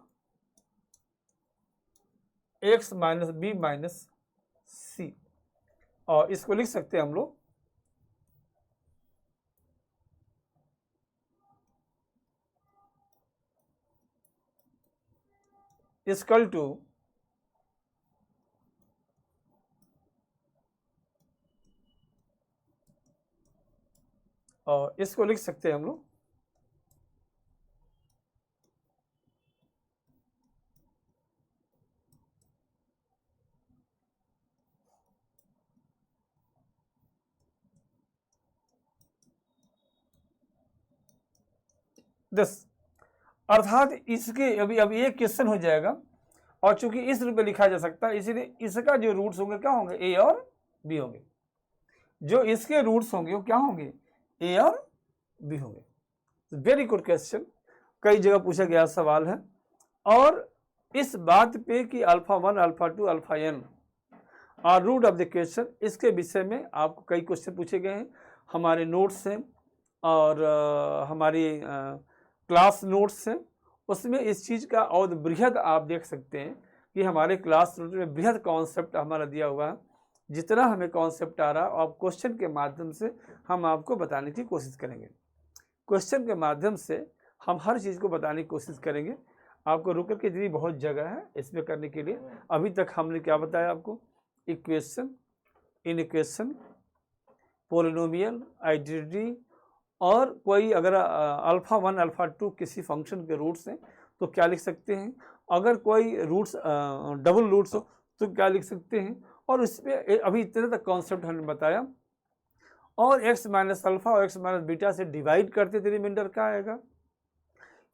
A: x minus b minus c, और इसको लिख सकते हैं हम लोग इक्वल टू और इसको लिख सकते हैं हम लोग दस। अर्थात इसके अभी एक क्वेश्चन हो जाएगा, और चूंकि इस रूप में लिखा जा सकता है इसलिए इसका जो रूट्स होंगे क्या होंगे, ए और बी होंगे। जो इसके रूट्स होंगे वो क्या होंगे, ए और बी होंगे। वेरी गुड क्वेश्चन, कई जगह पूछा गया सवाल है। और इस बात पे कि alpha 1 alpha 2 alpha n are root of the question, इसके विषय में आपको कई क्वेश्चन पूछे गए हैं, हमारे नोट्स हैं और हमारी क्लास नोट्स हैं, उसमें इस चीज़ का और बृहद आप देख सकते हैं कि हमारे क्लास नोट में बृहद कॉन्सेप्ट हमारा दिया हुआ है। जितना हमें कॉन्सेप्ट आ रहा है और क्वेश्चन के माध्यम से हम आपको बताने की कोशिश करेंगे। क्वेश्चन के माध्यम से हम हर चीज़ को बताने की कोशिश करेंगे। आपको रुक के जरिए बहुत जगह है इसमें करने के लिए। अभी तक हमने क्या बताया आपको, इक्वेशन, इनइक्वेशन, पोलिनोमियल, आइडेंटिटी, और कोई अगर अल्फा 1 अल्फा 2 किसी फंक्शन के रूट्स हैं तो क्या लिख सकते हैं, अगर कोई रूट्स डबल रूट्स हो तो क्या लिख सकते हैं, और इसमें अभी इतने तक कॉन्सेप्ट हमने बताया। और x माइनस अल्फा और x माइनस बीटा से डिवाइड करते थे रिमाइंडर का आएगा,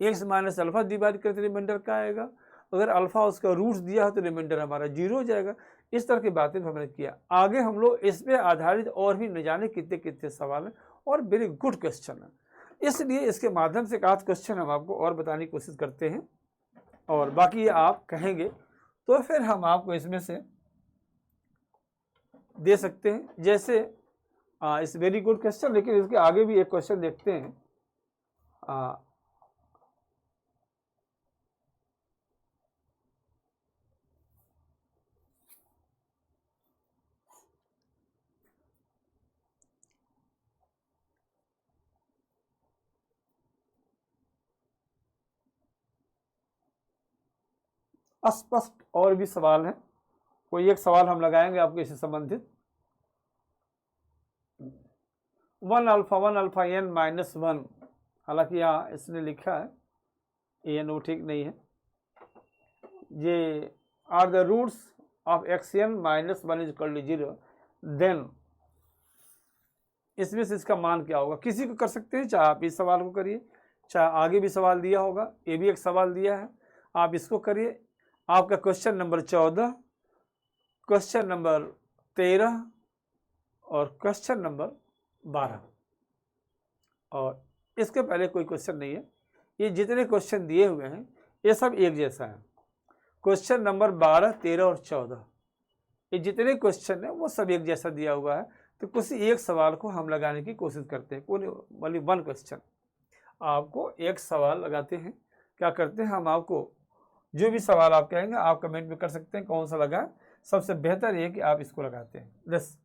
A: x माइनस अल्फा डिवाइड करते रिमाइंडर का आएगा, अगर अल्फा उसका रूट्स दिया हो तो रिमाइंडर हमारा 0 हो जाएगा। इस तरह की बातें हमने किया। आगे हम लोग इस पे आधारित और भी न जाने कितने कितने सवाल हैं, और वेरी गुड क्वेश्चन है, इसलिए इसके माध्यम से आज क्वेश्चन हम आपको और बताने की कोशिश करते हैं, और बाकी आप कहेंगे तो फिर हम आपको इसमें से दे सकते हैं। जैसे इस वेरी गुड क्वेश्चन, लेकिन इसके आगे भी एक क्वेश्चन देखते हैं। स्पष्ट और भी सवाल है, कोई एक सवाल हम लगाएंगे आपको इससे संबंधित। 1 अल्फा n माइनस 1, हालांकि यहाँ इसने लिखा है ए एन, वो ठीक नहीं है। ये are the roots of xn minus 1 is equal to 0, then इसमें से इसका मान क्या होगा। किसी को कर सकते हैं, चाहे आप इस सवाल को करिए, चाहे आगे भी सवाल दिया होगा, ये भी एक सवाल दिया है, आप इसको करिए। आपका क्वेश्चन नंबर 14, क्वेश्चन नंबर 13 और क्वेश्चन नंबर 12, और इसके पहले कोई क्वेश्चन नहीं है। ये जितने क्वेश्चन दिए हुए हैं ये सब एक जैसा है। क्वेश्चन नंबर 12, 13 और 14, ये जितने क्वेश्चन है वो सब एक जैसा दिया हुआ है। तो किसी एक सवाल को हम लगाने की कोशिश करते हैं, ओनली वन क्वेश्चन। आपको एक सवाल लगाते हैं, क्या करते हैं हम, आपको जो भी सवाल आप कहेंगे आप कमेंट में कर सकते हैं कौन सा लगा। सबसे बेहतर ये कि आप इसको लगाते हैं। This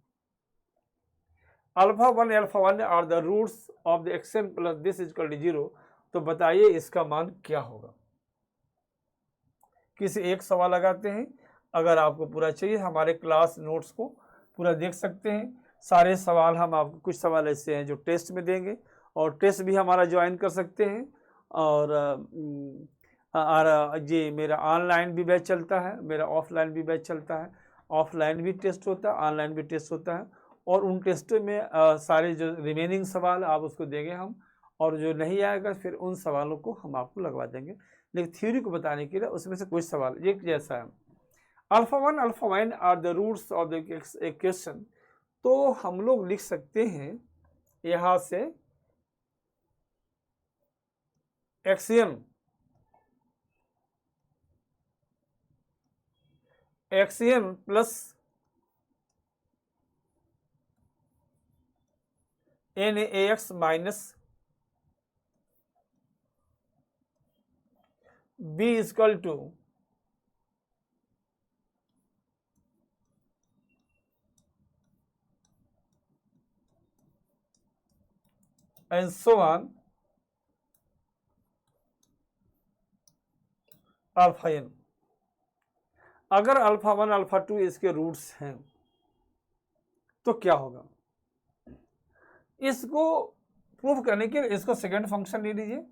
A: alpha 1 are the roots of the xn plus this is equal to 0, तो बताइए इसका मान क्या होगा। किसी एक सवाल लगाते हैं। अगर आपको पूरा चाहिए हमारे क्लास नोट्स को पूरा देख सकते हैं। सारे सवाल हम आपको, कुछ सवाल ऐसे हैं जो टेस्ट में देंगे, और टेस्ट भी हमारा ज्वाइन कर सकते हैं। और ये मेरा ऑनलाइन भी बैच चलता है, मेरा ऑफलाइन भी बैच चलता है। ऑफलाइन भी टेस्ट होता है, ऑनलाइन भी टेस्ट होता है, और उन टेस्टों में सारे जो रिमेनिंग सवाल आप उसको देंगे हम, और जो नहीं आएगा फिर उन सवालों को हम आपको लगवा देंगे। लेकिन थ्योरी को बताने के लिए उसमें से कुछ सवाल एक जैसा है। Alpha 1 alpha 1 are the roots of the equation, तो हम लोग लिख सकते हैं यहां से axiom plus NaX minus B equal to and so on alpha n। अगर अल्फा 1 अल्फा 2 इसके रूट्स हैं तो क्या होगा, इसको प्रूव करने के लिए इसको सेकंड फंक्शन ले लीजिए,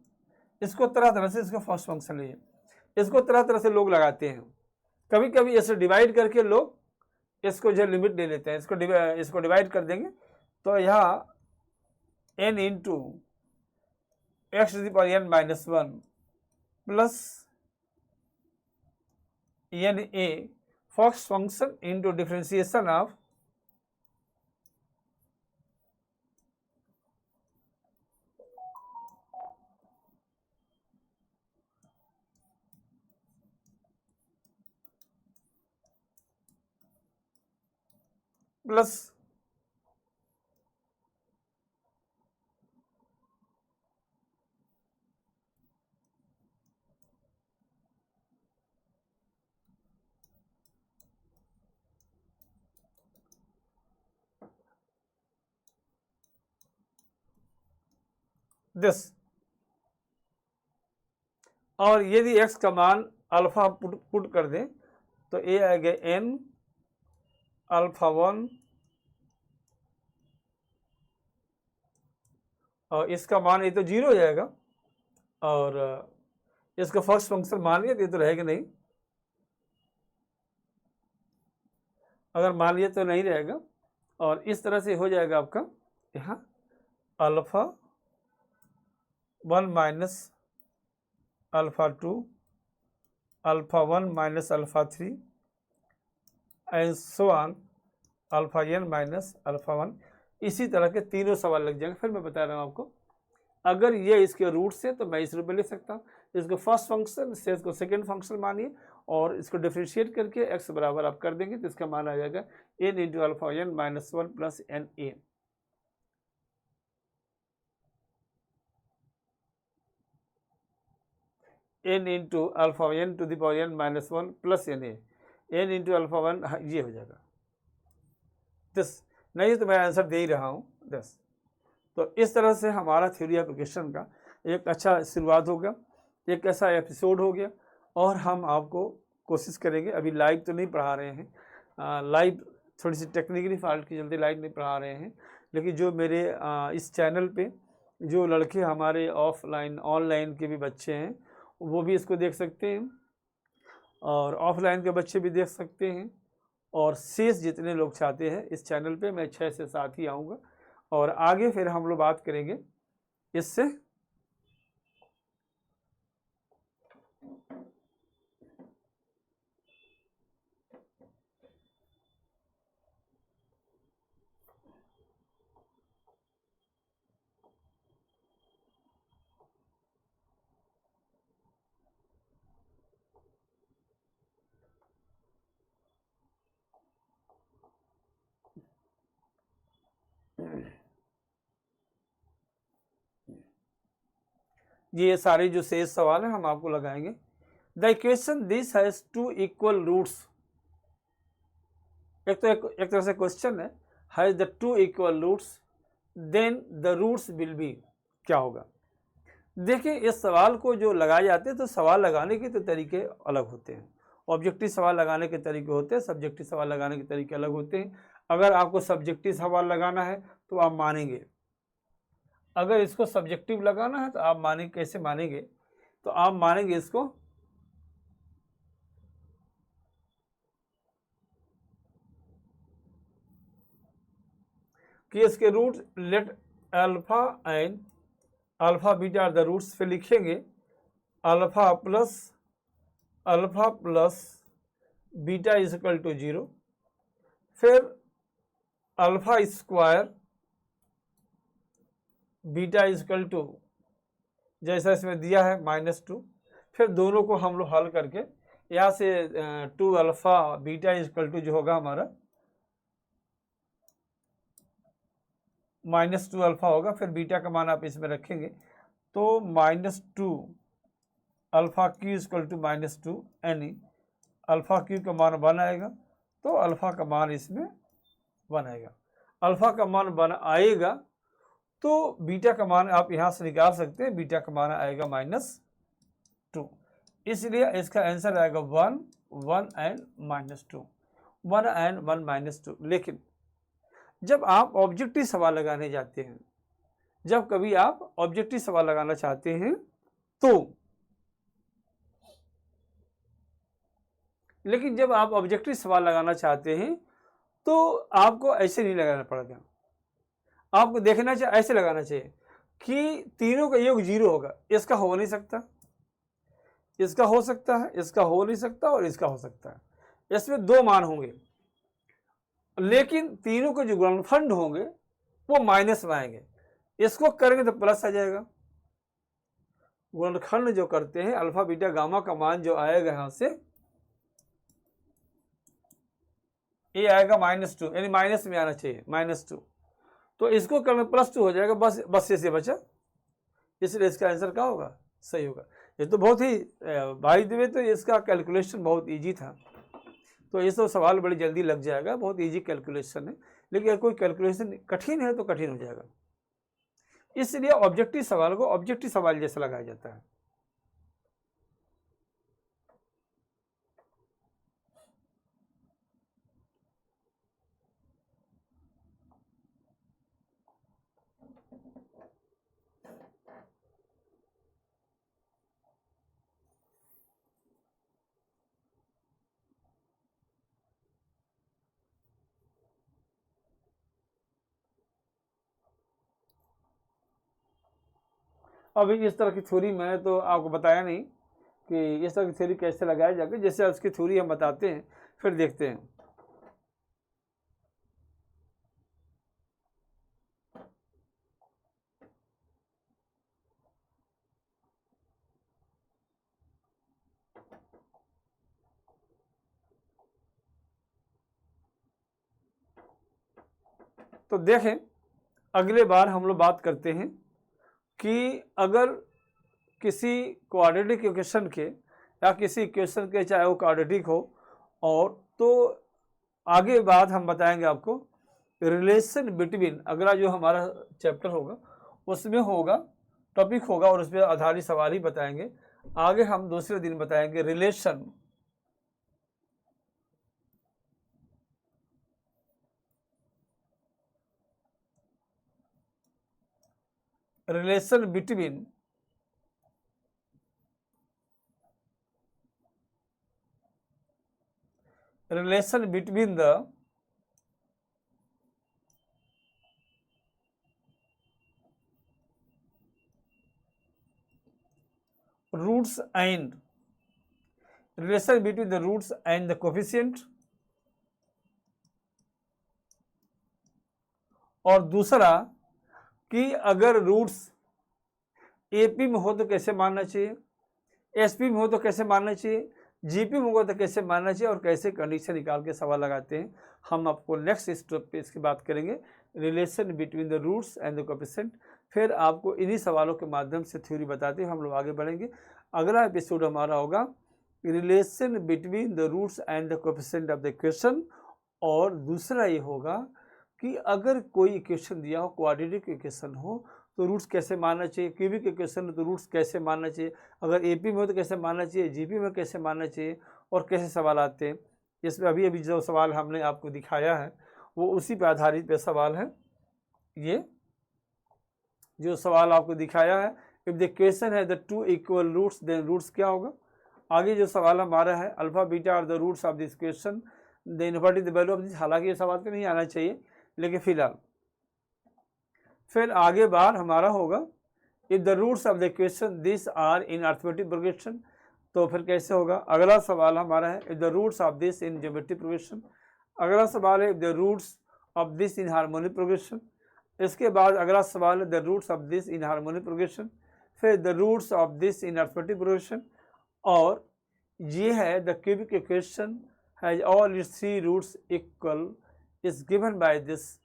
A: इसको तरह तरह से इसको फर्स्ट फंक्शन लीजिए, इसको तरह तरह से लोग लगाते हैं। कभी कभी इसे डिवाइड करके लोग इसको जो लिमिट ले लेते हैं, इसको डिवाइड कर देंगे तो यहाँ n into X to the power n minus 1 plus N A first function into differentiation of plus this. और यदि x का मान अल्फा पुट कर दें तो ये आ गया n अल्फा 1 और इसका मान ये तो 0 हो जाएगा, और इसका फर्स्ट फंक्शन मान लिया तो ये तो रहेगा नहीं, अगर मान लिया तो नहीं रहेगा। और इस तरह से हो जाएगा आपका यहाँ alpha 1 minus alpha 2 alpha 1 minus alpha 3 and so on alpha n minus alpha 1। इसी तरह के तीनों सवाल लग जाएंगे। फिर मैं बता रहा हूँ आपको, अगर ये इसके रूट्स है तो मैं इस रूप में लिख सकता हूँ, इसको फर्स्ट फंक्शन से इसको सेकेंड फंक्शन मानिए और इसको डिफरेंशिएट करके x बराबर आप कर देंगे तो इसका मान आ जाएगा n into alpha n minus 1 plus N A. n into alpha n to the power n minus 1 plus N A, n into alpha 1 ये हो जाएगा 10। नहीं तो मैं आंसर दे ही रहा हूँ 10। तो इस तरह से हमारा थ्योरी एप्लीकेशन का एक अच्छा शुरुआत होगा, एक ऐसा एपिसोड हो गया। और हम आपको कोशिश करेंगे, अभी लाइव तो नहीं पढ़ा रहे हैं, लाइव थोड़ी सी टेक्निकली फॉल्ट की चलते लाइव नहीं पढ़ा रहे हैं, लेकिन जो मेरे इस चैनल पे जो लड़के हमारे ऑफलाइन ऑनलाइन के भी बच्चे हैं वो भी इसको देख सकते हैं, और ऑफलाइन के बच्चे भी देख सकते हैं, और शेष जितने लोग चाहते हैं इस चैनल पे मैं 6 से 7 ही आऊँगा। और आगे फिर हम लोग बात करेंगे इससे ये सारे जो शेष सवाल हैं हम आपको लगाएंगे। The equation this has two equal roots, एक तरह से क्वेश्चन है, has the two equal roots then the roots will be, क्या होगा। देखिए इस सवाल को जो लगाए जाते हैं तो सवाल लगाने के तो तरीके अलग होते हैं, ऑब्जेक्टिव सवाल लगाने के तरीके होते हैं, सब्जेक्टिव सवाल लगाने के तरीके अलग होते हैं। अगर आपको सब्जेक्टिव सवाल लगाना है तो आप मानेंगे, अगर इसको सब्जेक्टिव लगाना है तो आप मानेंगे, कैसे मानेंगे, तो आप मानेंगे इसको कि इसके root let alpha and alpha beta are the roots, फिर लिखेंगे alpha plus beta is equal to 0, फिर alpha square beta is equal to जैसा इसमें दिया है -2, फिर दोनों को हम लोग हल करके यहाँ से 2 alpha beta is equal to जो होगा हमारा -2 अल्फा होगा, फिर बीटा का मान आप इसमें रखेंगे तो -2 alpha Q is equal to -2 यानी अल्फा क्यू का मान 1 आएगा, तो अल्फा का मान इसमें 1 आएगा। अल्फा का मान 1 आएगा तो बीटा का मान आप यहाँ से निकाल सकते हैं, बीटा का मान आएगा -2, इसलिए इसका आंसर आएगा 1, 1 एंड -2, 1 एंड 1 -2। लेकिन जब आप ऑब्जेक्टिव सवाल लगाने जाते हैं, जब कभी आप ऑब्जेक्टिव सवाल लगाना चाहते हैं तो, लेकिन जब आप ऑब्जेक्टिव सवाल लगाना चाहते हैं तो आपको ऐसे नहीं लगाना पड़ेगा, आपको देखना चाहिए, ऐसे लगाना चाहिए कि तीनों का योग 0 होगा, इसका हो नहीं सकता, इसका हो सकता है, इसका हो नहीं सकता और इसका हो सकता है। इसमें 2 मान होंगे, लेकिन तीनों के जो गुणनफल होंगे वो माइनस में आएंगे, इसको करेंगे तो प्लस आ जाएगा। गुणनखंड जो करते हैं अल्फा बीटा गामा का मान जो आएगा यहां से ये आएगा -2, यानी माइनस में आना चाहिए -2, तो इसको करने +2 हो जाएगा, बस ये बचा, इसलिए इसका आंसर क्या होगा, सही होगा। ये तो बहुत ही भाई देवे, तो इसका कैलकुलेशन बहुत इजी था, तो ये सब सवाल बड़ी जल्दी लग जाएगा, बहुत इजी कैलकुलेशन है। लेकिन अगर कोई कैलकुलेशन कठिन है तो कठिन हो जाएगा, इसलिए ऑब्जेक्टिव सवाल को ऑब्जेक्टिव सवाल जैसा लगाया जाता है। अभी इस तरह की थ्योरी मैंने तो आपको बताया नहीं कि इस तरह की थ्योरी कैसे लगाया जाएगा, जैसे उसकी थ्योरी हम बताते हैं फिर देखते हैं। तो देखें, अगले बार हम लोग बात करते हैं कि अगर किसी क्वाड्रेटिक इक्वेशन के या किसी इक्वेशन के चाहे वो क्वाड्रेटिक हो, और तो आगे बाद हम बताएंगे आपको रिलेशन बिटवीन, अगला जो हमारा चैप्टर होगा उसमें होगा, टॉपिक होगा और उस पर आधारित सवाल ही बताएंगे। आगे हम दूसरे दिन बताएंगे relation between the roots and relation between the roots and the coefficient, और दूसरा कि अगर रूट्स एपी में हो तो कैसे मानना चाहिए, एसपी में हो तो कैसे मानना चाहिए, जीपी में हो तो कैसे मानना चाहिए, और कैसे कंडीशन निकाल के सवाल लगाते हैं। हम आपको नेक्स्ट स्टेप पे इसकी बात करेंगे, relation between the roots and the coefficient. फिर आपको इन्हीं सवालों के माध्यम से थ्योरी बताते हुए हम लोग आगे बढ़ेंगे। अगला एपिसोड हमारा होगा relation between the roots and the coefficient of the equation, और दूसरा ये होगा कि अगर कोई इक्वेशन दिया हो, क्वाड्रेटिक इक्वेशन हो, तो रूट्स कैसे मानना चाहिए, क्यूबिक इक्वेशन तो रूट्स कैसे मानना चाहिए, अगर एपी में हो तो कैसे मानना चाहिए, जीपी में कैसे मानना चाहिए, और कैसे सवाल आते हैं। इसमें अभी जो सवाल हमने आपको दिखाया है वो उसी पे आधारित पे सवाल है। ये जो सवाल आपको दिखाया है, इफ द क्वेश्चन है the two equal roots then roots क्या होगा। आगे जो सवाल हमारा है alpha beta are the roots of this question then what is the value of this. हालांकि ये सवाल तो नहीं आना चाहिए, लेकिन फिलहाल फिर आगे बार हमारा होगा if the roots of the question this are in arithmetic progression, तो फिर कैसे होगा। अगला सवाल हमारा है if the roots of this in geometric progression. अगला सवाल है if the roots of this in harmonic progression. इसके बाद अगला सवाल है the roots of this in harmonic progression, फिर the roots of this in arithmetic progression, और ये है the cubic equation has all it's 3 roots equal is given by this.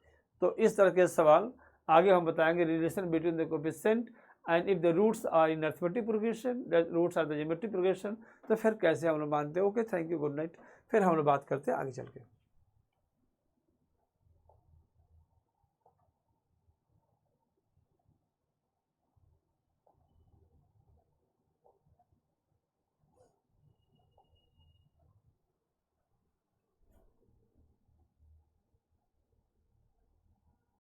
A: तो इस तरह के सवाल आगे हम बताएंगे, relation between the coefficient and if the roots are in arithmetic progression the roots are the geometric progression, तो फिर कैसे हम लोग मानते हैं। Okay, thank you, good night. फिर हम लोग बात करते हैं आगे चल के।